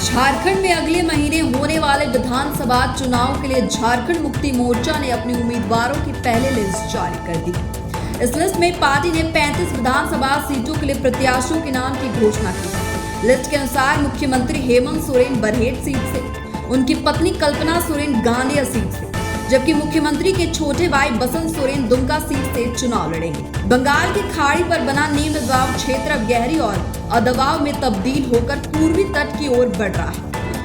झारखंड में अगले महीने होने वाले विधानसभा चुनाव के लिए झारखंड मुक्ति मोर्चा ने अपने उम्मीदवारों की पहले लिस्ट जारी कर दी। इस लिस्ट में पार्टी ने 35 विधानसभा सीटों के लिए प्रत्याशियों के नाम की घोषणा की। लिस्ट के अनुसार मुख्यमंत्री हेमंत सोरेन बरहेट सीट से, उनकी पत्नी कल्पना सोरेन गांडिया सीट से, जबकि मुख्यमंत्री के छोटे भाई बसंत सोरेन दुमका सीट से चुनाव लड़ेंगे। बंगाल की खाड़ी पर बना निम्न दबाव क्षेत्र अब गहरी और अदबाव में तब्दील होकर पूर्वी तट की ओर बढ़ रहा है।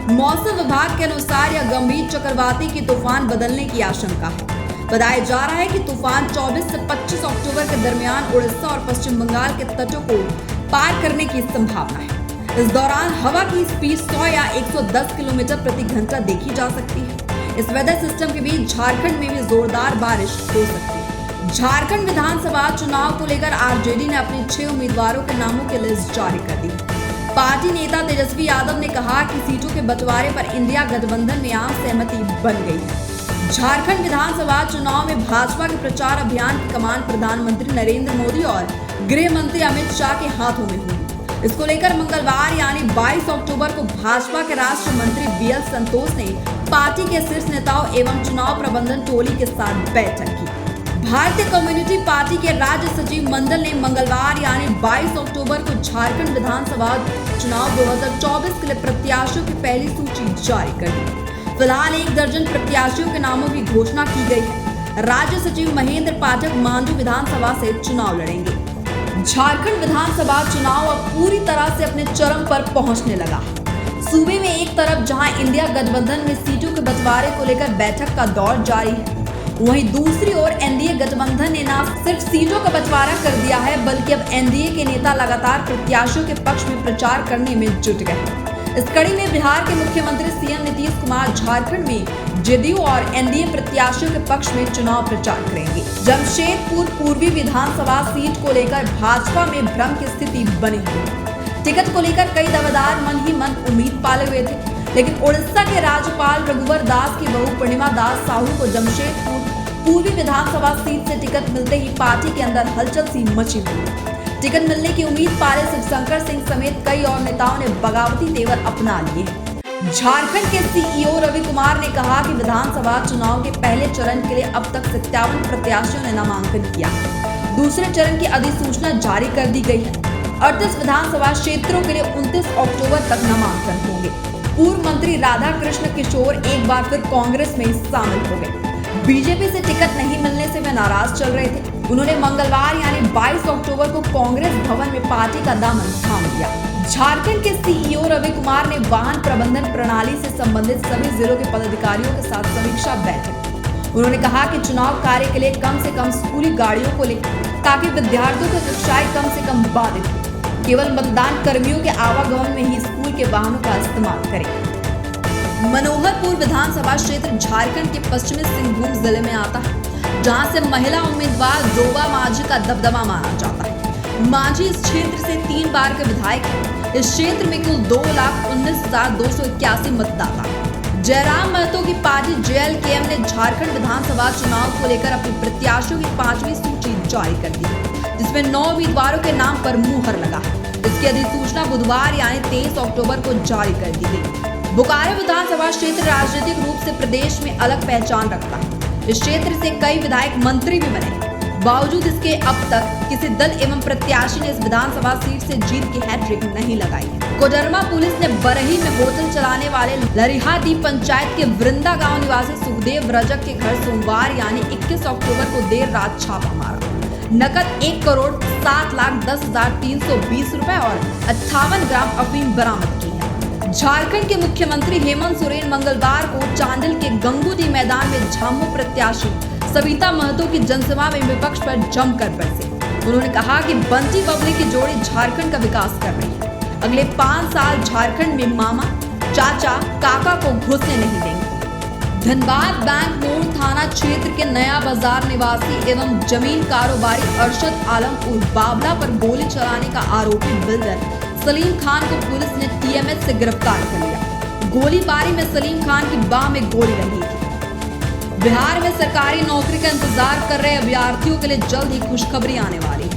मौसम विभाग के अनुसार यह गंभीर चक्रवाती की तूफान बदलने की आशंका है। बताया जा रहा है कि तूफान 24 से 25 अक्टूबर के दरमियान उड़ीसा और पश्चिम बंगाल के तटों को पार करने की संभावना है। इस दौरान हवा की स्पीड 100 या 110 किलोमीटर प्रति घंटा देखी जा सकती है। इस वेदर सिस्टम के बीच झारखंड में भी जोरदार बारिश हो सकती है। झारखंड विधानसभा चुनाव को लेकर आरजेडी ने अपने 6 उम्मीदवारों के नामों की लिस्ट जारी कर दी। पार्टी नेता तेजस्वी यादव ने कहा कि सीटों के बंटवारे पर इंडिया गठबंधन में आम सहमति बन गई है। झारखंड विधानसभा चुनाव में भाजपा के प्रचार अभियान की कमान प्रधानमंत्री नरेंद्र मोदी और गृह मंत्री अमित शाह के हाथों में हुई। इसको लेकर मंगलवार यानी 22 अक्टूबर को भाजपा के राष्ट्रीय मंत्री बीएल संतोष ने पार्टी के शीर्ष नेताओं एवं चुनाव प्रबंधन टोली के साथ बैठक की। भारतीय कम्युनिस्ट पार्टी के राज्य सचिव मंडल ने मंगलवार यानी 22 अक्टूबर को झारखंड विधानसभा चुनाव 2024 के लिए प्रत्याशियों की पहली सूची जारी कर दी। फिलहाल 1 दर्जन प्रत्याशियों के नामों की घोषणा की गई है। राज्य सचिव महेंद्र पाठक मांडू विधानसभा से चुनाव लड़ेंगे। झारखंड विधानसभा चुनाव अब पूरी तरह से अपने चरम पर पहुंचने लगा। सूबे में एक तरफ जहां इंडिया गठबंधन में सीटों के बंटवारे को लेकर बैठक का दौर जारी है, वहीं दूसरी ओर एनडीए गठबंधन ने न सिर्फ सीटों का बंटवारा कर दिया है, बल्कि अब एनडीए के नेता लगातार प्रत्याशियों के पक्ष में प्रचार करने में जुट गए। इस कड़ी में बिहार के मुख्यमंत्री सीएम नीतीश कुमार झारखंड में जदयू और एनडीए प्रत्याशियों के पक्ष में चुनाव प्रचार करेंगे। जमशेदपुर पूर्वी विधानसभा सीट को लेकर भाजपा में भ्रम की स्थिति बनी हुई। टिकट को लेकर कई दावेदार मन ही मन उम्मीद पाले हुए थे, लेकिन उड़ीसा के राज्यपाल रघुवर दास की बहू पूर्णिमा दास साहू को जमशेदपुर पूर्वी विधानसभा सीट से टिकट मिलते ही पार्टी के अंदर हलचल सी मची हुई। टिकट मिलने की उम्मीद पाले शिवशंकर सिंह समेत कई और नेताओं ने बगावती तेवर अपना लिए। झारखंड के सीईओ रवि कुमार ने कहा कि विधानसभा चुनाव के पहले चरण के लिए अब तक 57 प्रत्याशियों ने नामांकन किया। दूसरे चरण की अधिसूचना जारी कर दी गई है। 38 विधानसभा क्षेत्रों के लिए 29 अक्टूबर तक नामांकन होंगे। पूर्व मंत्री राधा कृष्ण किशोर एक बार फिर कांग्रेस में शामिल हो गए। बीजेपी से टिकट नहीं मिलने से वे नाराज चल रहे थे। उन्होंने मंगलवार यानी 22 अक्टूबर को कांग्रेस भवन में पार्टी का दामन थाम लिया। झारखंड के सीईओ रवि कुमार ने वाहन प्रबंधन प्रणाली से संबंधित सभी जिलों के पदाधिकारियों के साथ समीक्षा बैठक की। उन्होंने कहा कि चुनाव कार्य के लिए कम से कम स्कूली गाड़ियों को ले, ताकि विद्यार्थियों की सुरक्षाएं कम से कम बाधित हो। केवल मतदान कर्मियों के आवागमन में ही स्कूल के वाहनों का इस्तेमाल करें। मनोहरपुर विधानसभा क्षेत्र झारखंड के पश्चिमी सिंहभूम जिले में आता है, जहां से महिला उम्मीदवार जोबा मांझी का दबदबा माना जाता है। मांझी इस क्षेत्र से 3 बार के विधायक हैं। इस क्षेत्र में कुल 2,19,281 मतदाता हैं। जयराम महतो की पार्टी जेएलकेएम ने झारखंड विधानसभा चुनाव को लेकर अपने प्रत्याशियों की 5वीं सूची जारी कर दी, जिसमें 9 उम्मीदवारों के नाम पर मुहर लगा है। इसकी अधिसूचना बुधवार यानी 23 अक्टूबर को जारी कर दी गई। बोकारो विधानसभा क्षेत्र राजनीतिक रूप से प्रदेश में अलग पहचान रखता है। इस क्षेत्र से कई विधायक मंत्री भी बने। बावजूद इसके अब तक किसी दल एवं प्रत्याशी ने इस विधानसभा सीट से जीत की हैट्रिक नहीं लगाई है। कोडरमा पुलिस ने बरही में होटल चलाने वाले लरिहादी पंचायत के वृंदा गांव निवासी सुखदेव रजक के घर सोमवार यानी 21 अक्टूबर को देर रात छापा मारा। नकद 1,07,10,320 रुपए और 58 ग्राम अफीम बरामद की है। झारखंड के मुख्यमंत्री हेमंत सोरेन मंगलवार को चांडिल के गंगूदी मैदान में झामू प्रत्याशी सविता महतो की जनसभा में विपक्ष पर जमकर बरसे। उन्होंने कहा कि बंटी बबली की जोड़ी झारखंड का विकास कर रही है। अगले 5 साल झारखंड में मामा, चाचा, काका को घुसने नहीं देंगे। धनबाद बैंक मोड़ थाना क्षेत्र के नया बाजार निवासी एवं जमीन कारोबारी अरशद आलम उर्फ बाबला पर गोली चलाने का आरोपी बिल्डर सलीम खान को पुलिस ने टीएमएच से गिरफ्तार कर लिया। गोलीबारी में सलीम खान की बाह में गोली लगी थी। बिहार में सरकारी नौकरी का इंतजार कर रहे अभ्यर्थियों के लिए जल्द ही खुशखबरी आने वाली है।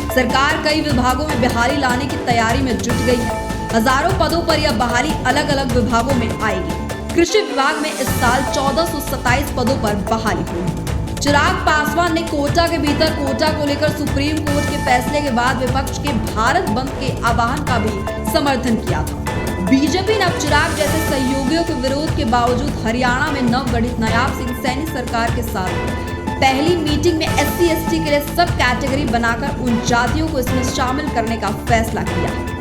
सरकार कई विभागों में बहाली लाने की तैयारी में जुट गई है। हजारों पदों पर यह बहाली अलग अलग विभागों में आएगी। कृषि विभाग में इस साल 1427 पदों पर बहाली हुई। चिराग पासवान ने कोटा के भीतर कोटा को लेकर सुप्रीम कोर्ट के फैसले के बाद विपक्ष के भारत बंद के आह्वान का भी समर्थन किया था। बीजेपी ने अब चिराग जैसे सहयोगियों के विरोध के बावजूद हरियाणा में नवगठित नायाब सिंह सैनी सरकार के साथ पहली मीटिंग में SC/ST के लिए सब कैटेगरी बनाकर उन जातियों को इसमें शामिल करने का फैसला किया है।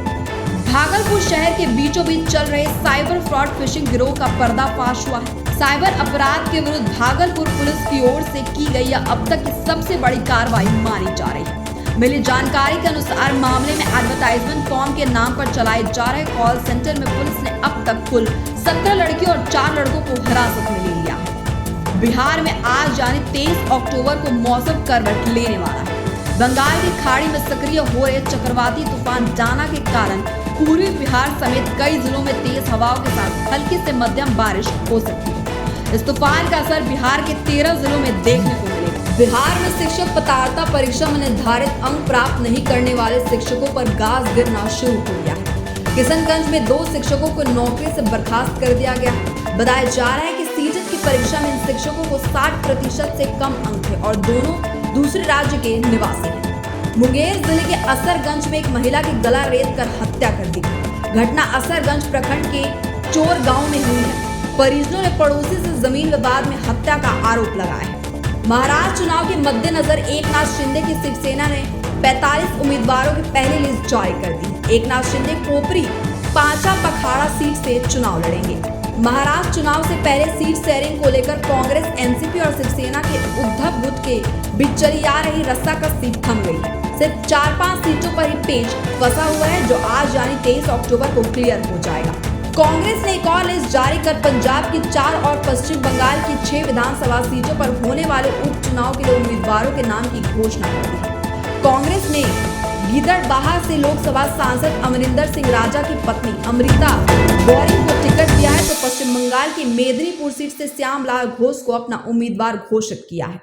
भागलपुर शहर के बीचों बीच चल रहे साइबर फ्रॉड फिशिंग गिरोह का पर्दाफाश हुआ है। साइबर अपराध के विरुद्ध भागलपुर पुलिस की ओर से की गई यह अब तक की सबसे बड़ी कार्रवाई मानी जा रही है। मिली जानकारी के अनुसार मामले में एडवर्टाइजमेंट फॉर्म के नाम पर चलाए जा रहे कॉल सेंटर में पुलिस ने अब तक कुल 17 लड़कियों और 4 लड़कों को हिरासत में ले लिया है। बिहार में आज यानी 23 अक्टूबर को मौसम करवट लेने वाला है। बंगाल की खाड़ी में सक्रिय हो रहे चक्रवाती तूफान डाना के कारण पूर्वी बिहार समेत कई जिलों में तेज हवाओं के साथ हल्की से मध्यम बारिश हो सकती है। इस तूफान का असर बिहार के 13 जिलों में देखने को मिलेगा। बिहार में शिक्षक पात्रता परीक्षा में निर्धारित अंक प्राप्त नहीं करने वाले शिक्षकों पर गाज गिरना शुरू हो गया है। किशनगंज में 2 शिक्षकों को नौकरी से बर्खास्त कर दिया गया। बताया जा रहा है कि सीटेट की परीक्षा में इन शिक्षकों को 60% से कम अंक थे और दोनों दूसरे राज्य के निवासी हैं। मुंगेर जिले के असरगंज में एक महिला की गला रेत कर हत्या कर दी। घटना असरगंज प्रखंड के चोर गांव में हुई है। परिजनों ने पड़ोसी से जमीन विवाद में हत्या का आरोप लगाया है। महाराष्ट्र चुनाव के मद्देनजर एकनाथ शिंदे की शिवसेना ने 45 उम्मीदवारों की पहली लिस्ट जारी कर दी। एकनाथ शिंदे कोपरी पांचा पखाड़ा सीट से चुनाव लड़ेंगे। महाराष्ट्र चुनाव से पहले सीट शेयरिंग को लेकर कांग्रेस, एनसीपी और शिवसेना के उद्धव गुट के बीच चली आ रही रस्साकसी थम गई है। सिर्फ 4-5 सीटों पर ही पेच फंसा हुआ है जो आज यानी 23 अक्टूबर को क्लियर हो जाएगा। कांग्रेस ने एक और लिस्ट जारी कर पंजाब की 4 और पश्चिम बंगाल की 6 विधानसभा सीटों पर होने वाले उपचुनाव के लिए उम्मीदवारों के नाम की घोषणा कर दी है। कांग्रेस ने गिदड़बाहा से लोकसभा सांसद अमरिंदर सिंह राजा की पत्नी अमृता गौरी को टिकट दिया है तो पश्चिम बंगाल की मेदिनीपुर सीट से श्याम लाल घोष को अपना उम्मीदवार घोषित किया है।